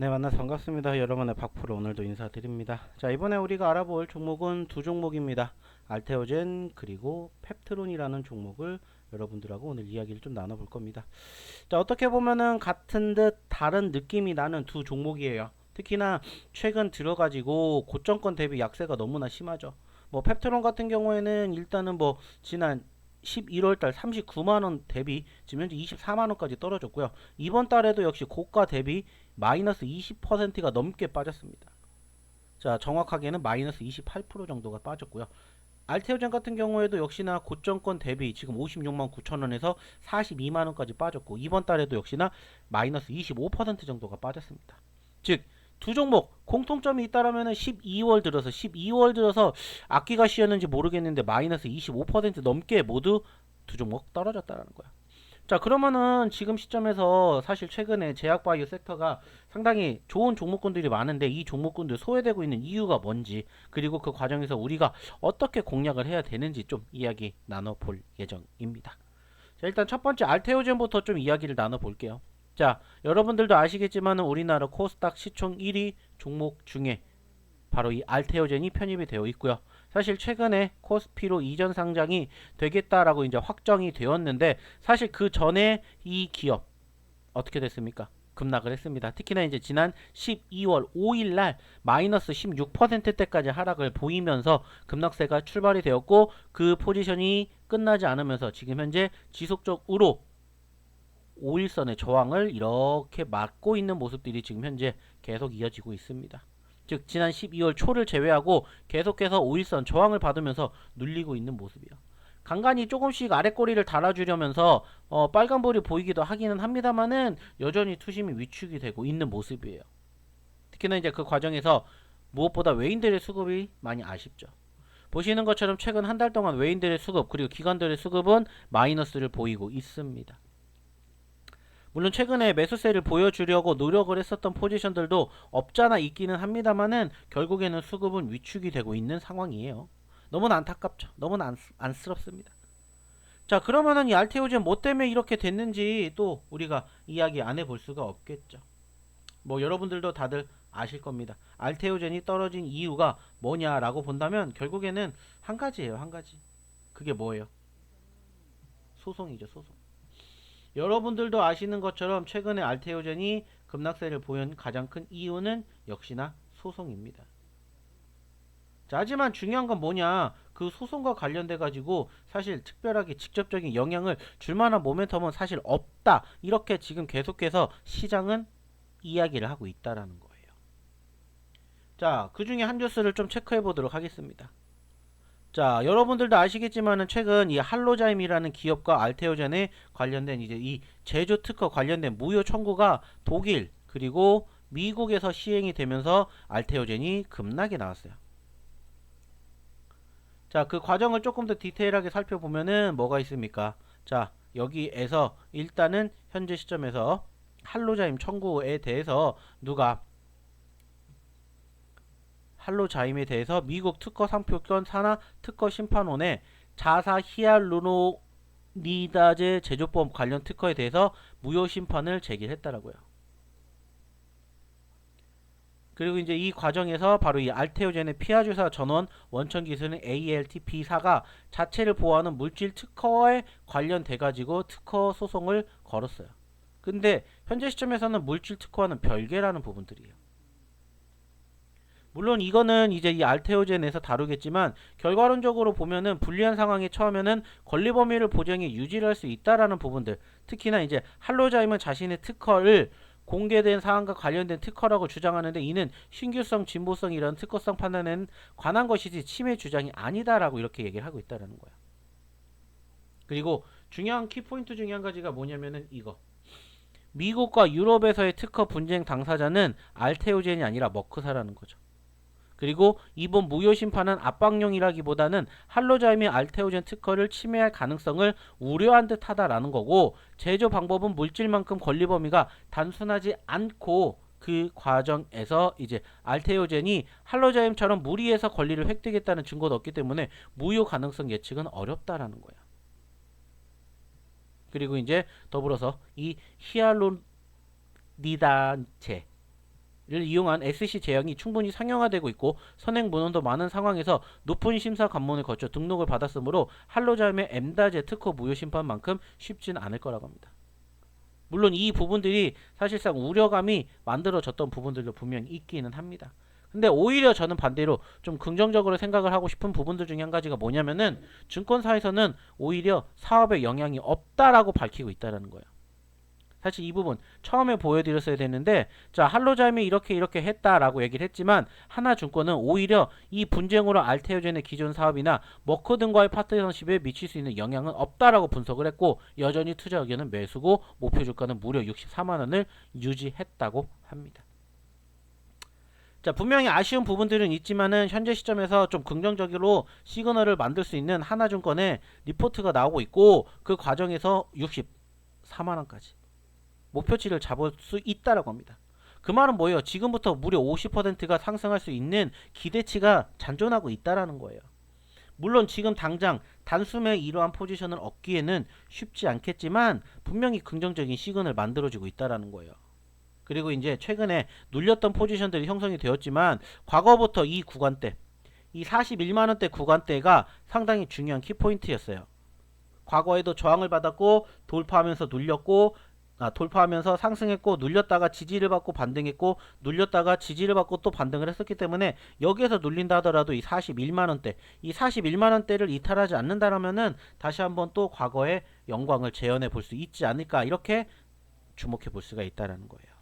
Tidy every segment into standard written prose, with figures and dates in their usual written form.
네, 만나서 반갑습니다. 여러분의 박프로 오늘도 인사드립니다. 자, 이번에 우리가 알아볼 종목은 두 종목입니다. 알테오젠 그리고 펩트론이라는 종목을 여러분들하고 오늘 이야기를 좀 나눠볼 겁니다. 자, 어떻게 보면은 같은 듯 다른 느낌이 나는 두 종목이에요. 특히나 최근 들어가지고 고점권 대비 약세가 너무나 심하죠. 뭐 펩트론 같은 경우에는 일단은 뭐 지난 11월달 39만원 대비 지금 현재 24만원까지 떨어졌고요. 이번 달에도 역시 고가 대비 마이너스 20%가 넘게 빠졌습니다. 자, 정확하게는 마이너스 28% 정도가 빠졌고요. 알테오젠 같은 경우에도 역시나 고점권 대비 지금 56만 9천원에서 42만원까지 빠졌고, 이번 달에도 역시나 마이너스 25% 정도가 빠졌습니다. 즉, 두 종목 공통점이 있다라면 12월 들어서 악기가 씌었는지 모르겠는데 마이너스 25% 넘게 모두 두 종목 떨어졌다라는 거야. 자, 그러면은 지금 시점에서 사실 최근에 제약바이오 섹터가 상당히 좋은 종목군들이 많은데 이 종목군들 소외되고 있는 이유가 뭔지, 그리고 그 과정에서 우리가 어떻게 공략을 해야 되는지 좀 이야기 나눠볼 예정입니다. 자, 일단 첫 번째 알테오젠부터 좀 이야기를 나눠볼게요. 자, 여러분들도 아시겠지만 우리나라 코스닥 시총 1위 종목 중에 바로 이 알테오젠이 편입이 되어 있고요. 사실 최근에 코스피로 이전 상장이 되겠다라고 이제 확정이 되었는데, 사실 그 전에 이 기업 어떻게 됐습니까? 급락을 했습니다. 특히나 이제 지난 12월 5일 날 마이너스 16%대까지 하락을 보이면서 급락세가 출발이 되었고, 그 포지션이 끝나지 않으면서 지금 현재 지속적으로 5일선의 저항을 이렇게 막고 있는 모습들이 지금 현재 계속 이어지고 있습니다. 즉 지난 12월 초를 제외하고 계속해서 5일선 저항을 받으면서 눌리고 있는 모습이요. 간간히 조금씩 아랫꼬리를 달아주려면서 빨간불이 보이기도 하기는 합니다만은 여전히 투심이 위축이 되고 있는 모습이에요. 특히나 이제 그 과정에서 무엇보다 외인들의 수급이 많이 아쉽죠. 보시는 것처럼 최근 한 달 동안 외인들의 수급 그리고 기관들의 수급은 마이너스를 보이고 있습니다. 물론 최근에 매수세를 보여주려고 노력을 했었던 포지션들도 없잖아 있기는 합니다만은 결국에는 수급은 위축이 되고 있는 상황이에요. 너무나 안타깝죠. 너무나 안쓰럽습니다. 자, 그러면은 이 알테오젠 뭐 때문에 이렇게 됐는지 또 우리가 이야기 안 해볼 수가 없겠죠. 뭐 여러분들도 다들 아실 겁니다. 알테오젠이 떨어진 이유가 뭐냐라고 본다면 결국에는 한 가지예요. 한 가지. 그게 뭐예요? 소송이죠. 소송. 여러분들도 아시는 것처럼 최근에 알테오젠이 급락세를 보인 가장 큰 이유는 역시나 소송입니다. 자, 하지만 중요한 건 뭐냐, 그 소송과 관련돼 가지고 사실 특별하게 직접적인 영향을 줄 만한 모멘텀은 사실 없다, 이렇게 지금 계속해서 시장은 이야기를 하고 있다라는 거예요. 자, 그 중에 한 뉴스를 좀 체크해 보도록 하겠습니다. 자, 여러분들도 아시겠지만은 최근 이 할로자임이라는 기업과 알테오젠에 관련된 이제 이 제조 특허 관련된 무효 청구가 독일 그리고 미국에서 시행이 되면서 알테오젠이 급락이 나왔어요. 자, 그 과정을 조금 더 디테일하게 살펴보면은 뭐가 있습니까? 자, 여기에서 일단은 현재 시점에서 할로자임 청구에 대해서 누가 할로자임에 대해서 미국 특허 상표권 산하 특허 심판원에 자사 히알루로니다제 제조법 관련 특허에 대해서 무효 심판을 제기했다라고요. 그리고 이제 이 과정에서 바로 이 알테오젠의 피아주사 전원 원천 기술인 ALT-B사가 자체를 보호하는 물질 특허에 관련돼 가지고 특허 소송을 걸었어요. 근데 현재 시점에서는 물질 특허와는 별개라는 부분들이에요. 물론 이거는 이제 이 알테오젠에서 다루겠지만 결과론적으로 보면은 불리한 상황에 처하면은 권리 범위를 보장해 유지를 할 수 있다라는 부분들, 특히나 이제 할로자임은 자신의 특허를 공개된 사항과 관련된 특허라고 주장하는데, 이는 신규성, 진보성이라는 특허성 판단에는 관한 것이지 침해 주장이 아니다라고 이렇게 얘기를 하고 있다라는 거야. 그리고 중요한 키포인트 중에 한 가지가 뭐냐면은 이거. 미국과 유럽에서의 특허 분쟁 당사자는 알테오젠이 아니라 머크사라는 거죠. 그리고 이번 무효 심판은 압박용이라기보다는 할로자임의 알테오젠 특허를 침해할 가능성을 우려한 듯하다라는 거고, 제조 방법은 물질만큼 권리 범위가 단순하지 않고 그 과정에서 이제 알테오젠이 할로자임처럼 무리해서 권리를 획득했다는 증거도 없기 때문에 무효 가능성 예측은 어렵다라는 거야. 그리고 이제 더불어서 이 히알루니다제 이용한 SC 제형이 충분히 상용화되고 있고 선행 문헌도 많은 상황에서 높은 심사 관문을 거쳐 등록을 받았으므로 할로자임의 엠다제 특허 무효 심판만큼 쉽지는 않을 거라고 합니다. 물론 이 부분들이 사실상 우려감이 만들어졌던 부분들도 분명히 있기는 합니다. 근데 오히려 저는 반대로 좀 긍정적으로 생각을 하고 싶은 부분들 중에 한 가지가 뭐냐면은 증권사에서는 오히려 사업에 영향이 없다라고 밝히고 있다는 거예요. 사실 이 부분 처음에 보여드렸어야 되는데, 자, 할로자임이 이렇게 했다라고 얘기를 했지만 하나증권은 오히려 이 분쟁으로 알테오젠의 기존 사업이나 머커 등과의 파트너십에 미칠 수 있는 영향은 없다라고 분석을 했고, 여전히 투자 의견은 매수고 목표 주가는 무려 64만 원을 유지했다고 합니다. 자, 분명히 아쉬운 부분들은 있지만은 현재 시점에서 좀 긍정적으로 시그널을 만들 수 있는 하나증권의 리포트가 나오고 있고, 그 과정에서 64만 원까지 목표치를 잡을 수 있다라고 합니다. 그 말은 뭐예요? 지금부터 무려 50%가 상승할 수 있는 기대치가 잔존하고 있다라는 거예요. 물론 지금 당장 단숨에 이러한 포지션을 얻기에는 쉽지 않겠지만 분명히 긍정적인 시그널을 만들어지고 있다라는 거예요. 그리고 이제 최근에 눌렸던 포지션들이 형성이 되었지만 과거부터 이 구간대, 이 41만원대 구간대가 상당히 중요한 키포인트였어요. 과거에도 저항을 받았고 돌파하면서 눌렸고, 돌파하면서 상승했고, 눌렸다가 지지를 받고 반등했고, 눌렸다가 지지를 받고 또 반등을 했었기 때문에 여기에서 눌린다 하더라도 이 41만원대, 이 41만원대를 이탈하지 않는다라면은 다시 한번 또 과거의 영광을 재현해 볼 수 있지 않을까, 이렇게 주목해 볼 수가 있다는 거예요.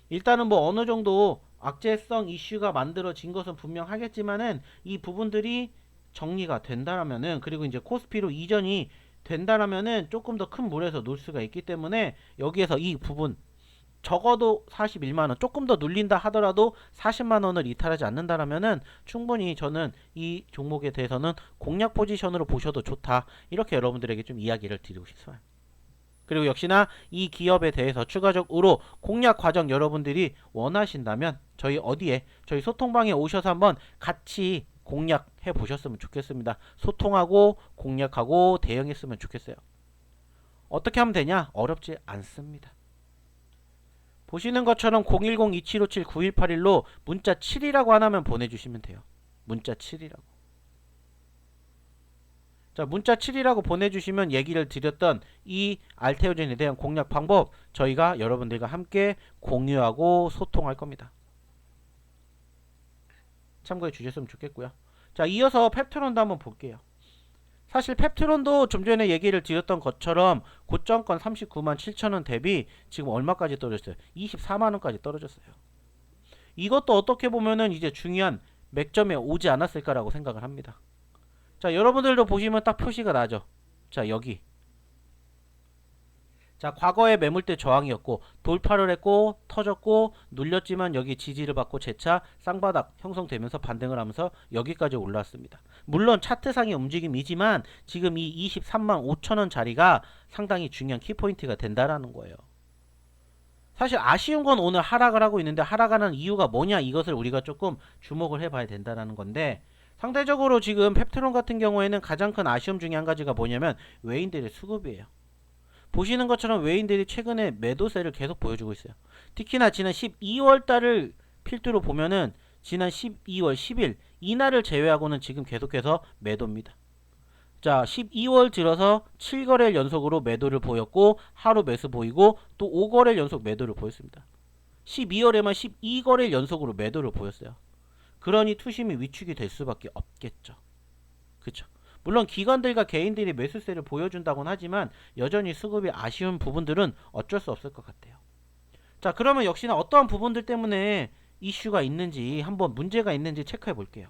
일단은 뭐 어느 정도 악재성 이슈가 만들어진 것은 분명하겠지만은 이 부분들이 정리가 된다라면은, 그리고 이제 코스피로 이전이 된다라면은 조금 더 큰 물에서 놀 수가 있기 때문에 여기에서 이 부분 적어도 41만원, 조금 더 눌린다 하더라도 40만원을 이탈하지 않는다라면은 충분히 저는 이 종목에 대해서는 공략 포지션으로 보셔도 좋다, 이렇게 여러분들에게 좀 이야기를 드리고 싶어요. 그리고 역시나 이 기업에 대해서 추가적으로 공략 과정 여러분들이 원하신다면 저희 저희 소통방에 오셔서 한번 같이 공략해 보셨으면 좋겠습니다. 소통하고 공략하고 대응했으면 좋겠어요. 어떻게 하면 되냐? 어렵지 않습니다. 보시는 것처럼 010-2757-9181로 문자 7이라고 하나만 보내주시면 돼요. 문자 7이라고. 자, 문자 7이라고 보내주시면 얘기를 드렸던 이 알테오젠에 대한 공략 방법 저희가 여러분들과 함께 공유하고 소통할 겁니다. 참고해 주셨으면 좋겠고요. 자, 이어서 펩트론도 한번 볼게요. 사실 펩트론도 좀 전에 얘기를 드렸던 것처럼 고점권 39만 7천원 대비 지금 얼마까지 떨어졌어요? 24만원까지 떨어졌어요. 이것도 어떻게 보면은 이제 중요한 맥점에 오지 않았을까라고 생각을 합니다. 자, 여러분들도 보시면 딱 표시가 나죠. 자, 여기. 자, 과거의 매물대 저항이었고 돌파를 했고 터졌고 눌렸지만 여기 지지를 받고 재차 쌍바닥 형성되면서 반등을 하면서 여기까지 올라왔습니다. 물론 차트상의 움직임이지만 지금 이 23만 5천원 자리가 상당히 중요한 키포인트가 된다라는 거예요. 사실 아쉬운 건 오늘 하락을 하고 있는데 하락하는 이유가 뭐냐, 이것을 우리가 조금 주목을 해봐야 된다는 건데, 상대적으로 지금 펩트론 같은 경우에는 가장 큰 아쉬움 중에 한 가지가 뭐냐면 외인들의 수급이에요. 보시는 것처럼 외인들이 최근에 매도세를 계속 보여주고 있어요. 특히나 지난 12월 달을 필두로 보면은 지난 12월 10일 이날을 제외하고는 지금 계속해서 매도입니다. 자, 12월 들어서 7거래일 연속으로 매도를 보였고 하루 매수 보이고 또 5거래일 연속 매도를 보였습니다. 12월에만 12거래일 연속으로 매도를 보였어요. 그러니 투심이 위축이 될 수밖에 없겠죠. 그쵸? 물론 기관들과 개인들이 매수세를 보여준다고는 하지만 여전히 수급이 아쉬운 부분들은 어쩔 수 없을 것 같아요. 자, 그러면 역시나 어떠한 부분들 때문에 이슈가 있는지, 한번 문제가 있는지 체크해 볼게요.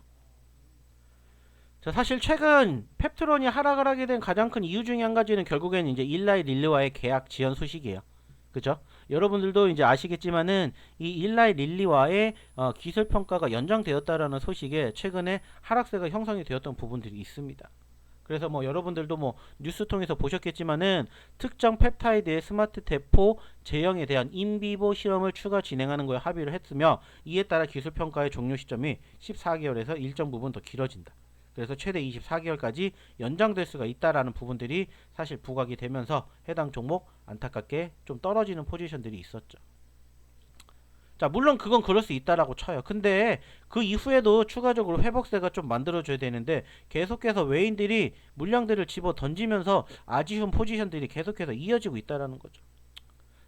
자, 사실 최근 펩트론이 하락을 하게 된 가장 큰 이유 중에 한 가지는 결국에는 이제 일라이 릴리와의 계약 지연 소식이에요. 그죠? 여러분들도 이제 아시겠지만은 이 일라이 릴리와의 기술 평가가 연장되었다라는 소식에 최근에 하락세가 형성이 되었던 부분들이 있습니다. 그래서 뭐 여러분들도 뭐 뉴스 통해서 보셨겠지만은 특정 펩타이드의 스마트 대포 제형에 대한 인비보 실험을 추가 진행하는 거에 합의를 했으며, 이에 따라 기술 평가의 종료 시점이 14개월에서 일정 부분 더 길어진다. 그래서 최대 24개월까지 연장될 수가 있다라는 부분들이 사실 부각이 되면서 해당 종목 안타깝게 좀 떨어지는 포지션들이 있었죠. 자, 물론 그건 그럴 수 있다라고 쳐요. 근데 그 이후에도 추가적으로 회복세가 좀 만들어줘야 되는데 계속해서 외인들이 물량들을 집어 던지면서 아쉬운 포지션들이 계속해서 이어지고 있다라는 거죠.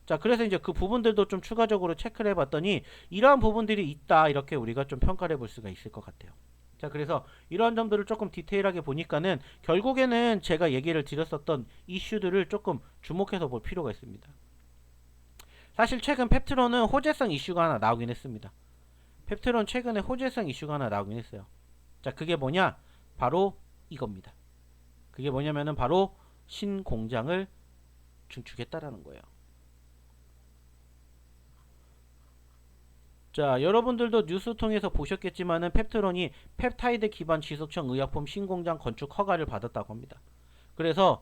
자, 그래서 이제 그 부분들도 좀 추가적으로 체크를 해봤더니 이러한 부분들이 있다, 이렇게 우리가 좀 평가를 해볼 수가 있을 것 같아요. 자, 그래서 이러한 점들을 조금 디테일하게 보니까는 결국에는 제가 얘기를 드렸었던 이슈들을 조금 주목해서 볼 필요가 있습니다. 사실 최근 펩트론은 호재성 이슈가 하나 나오긴 했습니다. 펩트론 최근에 호재성 이슈가 하나 나오긴 했어요. 자, 그게 뭐냐? 바로 이겁니다. 그게 뭐냐면은 바로 신공장을 증축했다라는 거예요. 자, 여러분들도 뉴스 통해서 보셨겠지만은 펩트론이 펩타이드 기반 지속형 의약품 신공장 건축 허가를 받았다고 합니다. 그래서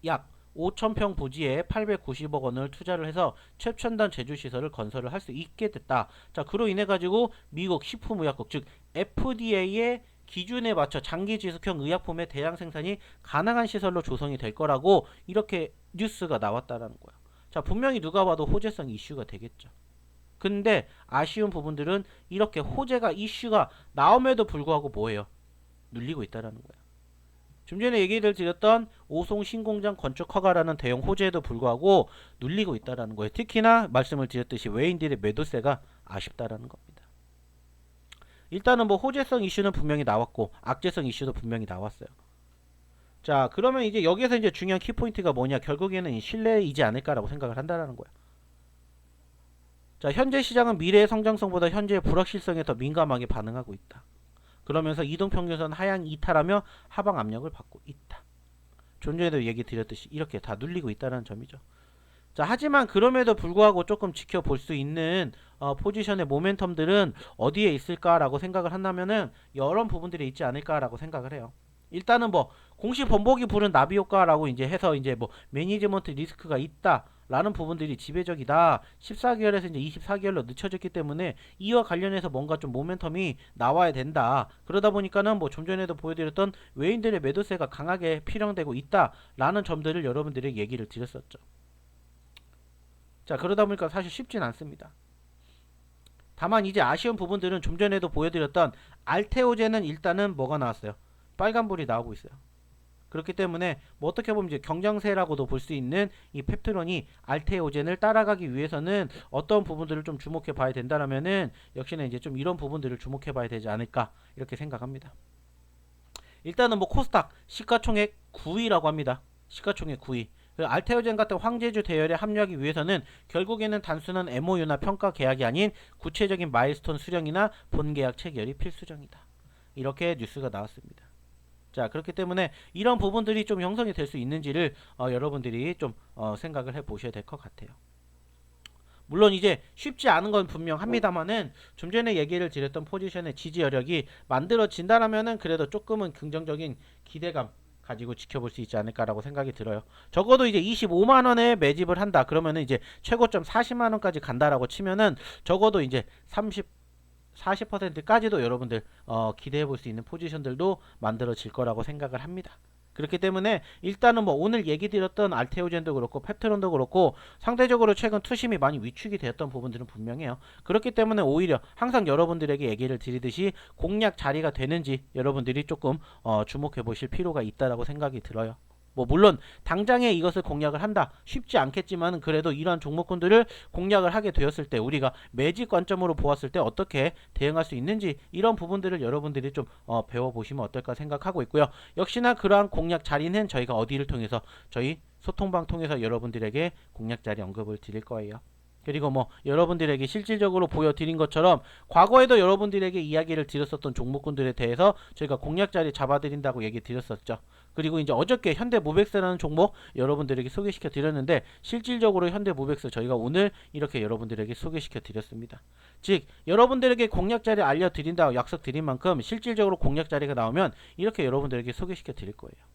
약 5,000평 부지에 890억 원을 투자를 해서 최첨단 제조 시설을 건설을 할 수 있게 됐다. 자, 그로 인해 가지고 미국 식품의약국 즉 FDA의 기준에 맞춰 장기 지속형 의약품의 대량 생산이 가능한 시설로 조성이 될 거라고 이렇게 뉴스가 나왔다라는 거야. 자, 분명히 누가 봐도 호재성 이슈가 되겠죠. 근데 아쉬운 부분들은 이렇게 호재가 이슈가 나옴에도 불구하고 뭐예요? 눌리고 있다라는 거야. 좀 전에 얘기를 드렸던 오송 신공장 건축 허가라는 대형 호재에도 불구하고 눌리고 있다라는 거예요. 특히나 말씀을 드렸듯이 외인들의 매도세가 아쉽다라는 겁니다. 일단은 뭐 호재성 이슈는 분명히 나왔고 악재성 이슈도 분명히 나왔어요. 자, 그러면 이제 여기에서 이제 중요한 키포인트가 뭐냐? 결국에는 신뢰이지 않을까라고 생각을 한다라는 거야. 자, 현재 시장은 미래의 성장성보다 현재의 불확실성에 더 민감하게 반응하고 있다. 그러면서 이동평균선 하향 이탈하며 하방 압력을 받고 있다. 좀 전에도 얘기 드렸듯이 이렇게 다 눌리고 있다는 점이죠. 자, 하지만 그럼에도 불구하고 조금 지켜볼 수 있는 포지션의 모멘텀들은 어디에 있을까라고 생각을 한다면은 이런 부분들이 있지 않을까라고 생각을 해요. 일단은 뭐 공시 번복이 부른 나비 효과라고 이제 해서 이제 뭐 매니지먼트 리스크가 있다 라는 부분들이 지배적이다. 14개월에서 이제 24개월로 늦춰졌기 때문에 이와 관련해서 뭔가 좀 모멘텀이 나와야 된다. 그러다 보니까는 뭐 좀 전에도 보여드렸던 외인들의 매도세가 강하게 필요되고 있다 라는 점들을 여러분들에게 얘기를 드렸었죠. 자, 그러다 보니까 사실 쉽진 않습니다. 다만 이제 아쉬운 부분들은 좀 전에도 보여드렸던 알테오제는 일단은 뭐가 나왔어요? 빨간불이 나오고 있어요. 그렇기 때문에 뭐 어떻게 보면 이제 경쟁세라고도 볼 수 있는 이 펩트론이 알테오젠을 따라가기 위해서는 어떤 부분들을 좀 주목해 봐야 된다라면은 역시나 이제 좀 이런 부분들을 주목해 봐야 되지 않을까 이렇게 생각합니다. 일단은 뭐 코스닥 시가총액 9위라고 합니다. 시가총액 9위. 알테오젠 같은 황제주 대열에 합류하기 위해서는 결국에는 단순한 MOU나 평가 계약이 아닌 구체적인 마일스톤 수령이나 본계약 체결이 필수적이다. 이렇게 뉴스가 나왔습니다. 자, 그렇기 때문에 이런 부분들이 좀 형성이 될 수 있는지를 여러분들이 좀 생각을 해 보셔야 될 것 같아요. 물론 이제 쉽지 않은 건 분명합니다만은 좀 전에 얘기를 드렸던 포지션의 지지 여력이 만들어진다라면은 그래도 조금은 긍정적인 기대감 가지고 지켜볼 수 있지 않을까라고 생각이 들어요. 적어도 이제 25만 원에 매집을 한다. 그러면은 이제 최고점 40만 원까지 간다라고 치면은 적어도 이제 40%까지도 여러분들 기대해 볼 수 있는 포지션들도 만들어질 거라고 생각을 합니다. 그렇기 때문에 일단은 뭐 오늘 얘기 드렸던 알테오젠도 그렇고 펩트론도 그렇고 상대적으로 최근 투심이 많이 위축이 되었던 부분들은 분명해요. 그렇기 때문에 오히려 항상 여러분들에게 얘기를 드리듯이 공략 자리가 되는지 여러분들이 조금 주목해 보실 필요가 있다라고 생각이 들어요. 뭐 물론 당장에 이것을 공략을 한다 쉽지 않겠지만 그래도 이러한 종목군들을 공략을 하게 되었을 때 우리가 매직 관점으로 보았을 때 어떻게 대응할 수 있는지 이런 부분들을 여러분들이 좀 배워보시면 어떨까 생각하고 있고요. 역시나 그러한 공략 자리는 저희가 어디를 통해서 저희 소통방 통해서 여러분들에게 공략 자리 언급을 드릴 거예요. 그리고 뭐 여러분들에게 실질적으로 보여드린 것처럼 과거에도 여러분들에게 이야기를 드렸었던 종목군들에 대해서 저희가 공략 자리 잡아드린다고 얘기 드렸었죠. 그리고 이제 어저께 현대모백스라는 종목 여러분들에게 소개시켜 드렸는데 실질적으로 현대모백스 저희가 오늘 이렇게 여러분들에게 소개시켜 드렸습니다. 즉 여러분들에게 공략 자리 알려드린다고 약속드린 만큼 실질적으로 공략 자리가 나오면 이렇게 여러분들에게 소개시켜 드릴 거예요.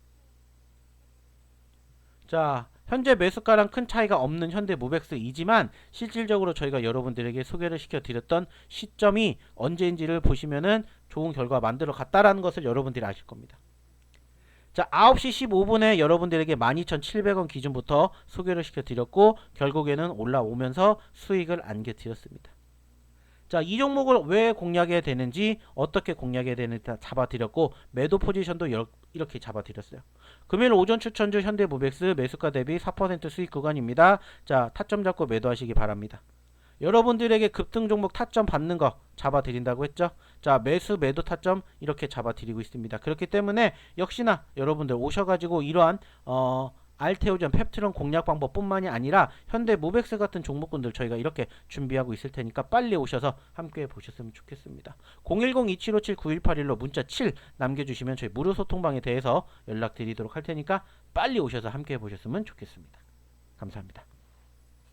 자, 현재 매수가랑 큰 차이가 없는 현대모백스이지만 실질적으로 저희가 여러분들에게 소개를 시켜드렸던 시점이 언제인지를 보시면은 좋은 결과 만들어 갔다라는 것을 여러분들이 아실 겁니다. 자, 9시 15분에 여러분들에게 12,700원 기준부터 소개를 시켜드렸고 결국에는 올라오면서 수익을 안겨드렸습니다. 자, 이 종목을 왜 공략해야 되는지, 어떻게 공략해야 되는지 다 잡아드렸고 매도 포지션도 이렇게 잡아드렸어요. 금요일 오전 추천주 현대무백스 매수가 대비 4% 수익 구간입니다. 자, 타점 잡고 매도하시기 바랍니다. 여러분들에게 급등 종목 타점 받는 거 잡아드린다고 했죠. 자, 매수 매도 타점 이렇게 잡아드리고 있습니다. 그렇기 때문에 역시나 여러분들 오셔가지고 이러한 알테오전 펩트론 공략 방법뿐만이 아니라 현대무백스 같은 종목군들 저희가 이렇게 준비하고 있을 테니까 빨리 오셔서 함께 보셨으면 좋겠습니다. 010-2757-9181로 문자 7 남겨주시면 저희 무료 소통방에 대해서 연락드리도록 할 테니까 빨리 오셔서 함께 보셨으면 좋겠습니다. 감사합니다.